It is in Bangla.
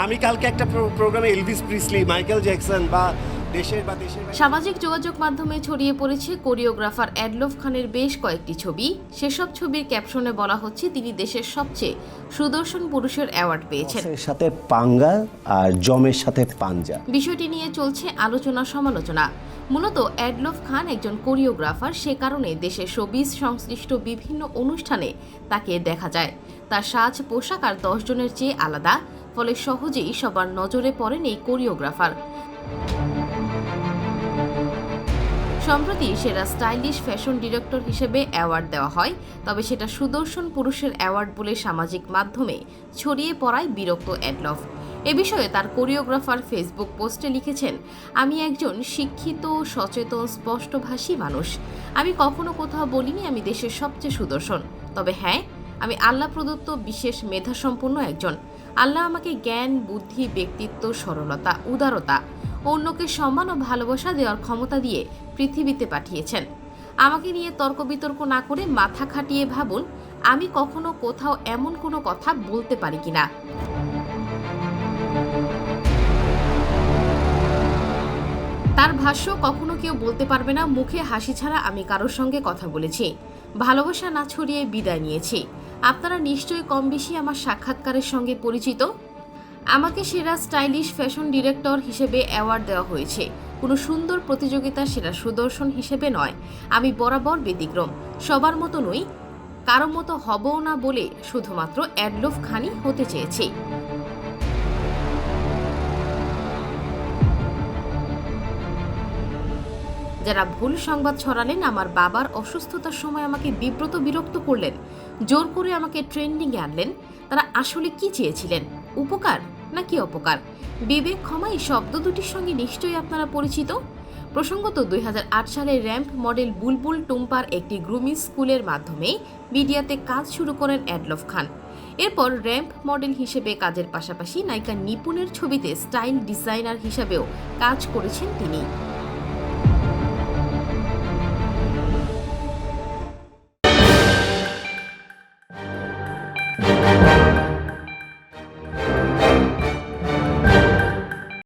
আমি কালকে একটা প্রোগ্রামে এলভিস প্রিসলি, মাইকেল জ্যাকসন বা দেশের সামাজিক যোগাযোগ মাধ্যমে ছড়িয়ে পড়েছে কোরিওগ্রাফার অ্যাডলফ খানের বেশ কয়েকটি ছবি। সেসব ছবির ক্যাপশনে বলা হচ্ছে তিনি দেশের সবচেয়ে সুদর্শন পুরুষের অ্যাওয়ার্ড পেয়েছেন। সাথে পাঙ্গা আর জমের সাথে পাঞ্জা। বিষয়টি নিয়ে চলছে আলোচনা সমালোচনা। মূলত অ্যাডলফ খান একজন কোরিওগ্রাফার, সে কারণে দেশের শোবিজ সংশ্লিষ্ট বিভিন্ন অনুষ্ঠানে তাকে দেখা যায়। তার সাজ পোশাক আর 10 জনের চেয়ে আলাদা, ফলে সহজেই সবার নজরে পড়েন এই কোরিওগ্রাফার। সম্প্রতি সেরা স্টাইলিশ ফ্যাশন ডিরেক্টর হিসেবে অ্যাওয়ার্ড দেওয়া হয়, তবে সেটা সুদর্শন পুরুষের অ্যাওয়ার্ড বলে সামাজিক মাধ্যমে ছড়িয়ে পড়ায় বিরক্ত অ্যাডলফ। এ বিষয়ে তার কোরিওগ্রাফার ফেসবুক পোস্টে লিখেছেন, আমি একজন শিক্ষিত, সচেতন, স্পষ্টভাষী মানুষ। আমি কখনো কোথাও বলিনি আমি দেশের সবচেয়ে সুদর্শন। তবে হ্যাঁ, আমি আল্লাহ প্রদত্ত বিশেষ মেধাসম্পন্ন একজন। আল্লাহ আমাকে জ্ঞান, বুদ্ধি, ব্যক্তিত্ব, সরলতা, উদারতা, অন্যকে সম্মান ও ভালোবাসা দেওয়ার ক্ষমতা দিয়ে পৃথিবীতে পাঠিয়েছেন। আমাকে নিয়ে তর্ক বিতর্ক না করে মাথা খাটিয়ে ভাবুন, আমি কখনো কোথাও এমন কোনো কথা বলতে পারি কিনা। তার ভাষ্য, কখনো কেউ বলতে পারবে না মুখে হাসি ছাড়া আমি কারোর সঙ্গে কথা বলেছি, ভালোবাসা না ছড়িয়ে বিদায় নিয়েছি। আপনারা নিশ্চয়ই কম বেশি আমার সাক্ষাৎকারের সঙ্গে পরিচিত। আমাকে সেরা স্টাইলিশ ফ্যাশন ডিরেক্টর হিসেবে অ্যাওয়ার্ড দেওয়া হয়েছে, কোনো সুন্দর প্রতিযোগিতা সেরা সুদর্শন হিসেবে নয়। আমি বরাবর ব্যতিক্রম, সবার মতো নই, কারো মতো হবও না বলে শুধুমাত্র অ্যাডলফ খানই হতে চেয়েছি। যারা ভুল সংবাদ ছড়ালেন, আমার বাবার অসুস্থতার সময় আমাকে বিরক্ত করলেন, জোর করে আমাকে ট্রেন্ডিংয়ে আনলেন, তারা আসলে কি চেয়েছিলেন? উপকার নাকি অপকার? বিবেক, ক্ষমা এই শব্দ দুটির সঙ্গে নিশ্চয়ই আপনারা পরিচিত। প্রসঙ্গত 2008 সালে র্যাম্প মডেল বুলবুল টুম্পার একটি গ্রুমিং স্কুলের মাধ্যমে মিডিয়াতে কাজ শুরু করেন অ্যাডলফ খান। এরপর র্যাম্প মডেল হিসেবে কাজের পাশাপাশি নায়িকা নিপুণের ছবিতে স্টাইল ডিজাইনার হিসেবেও কাজ করেছেন তিনি।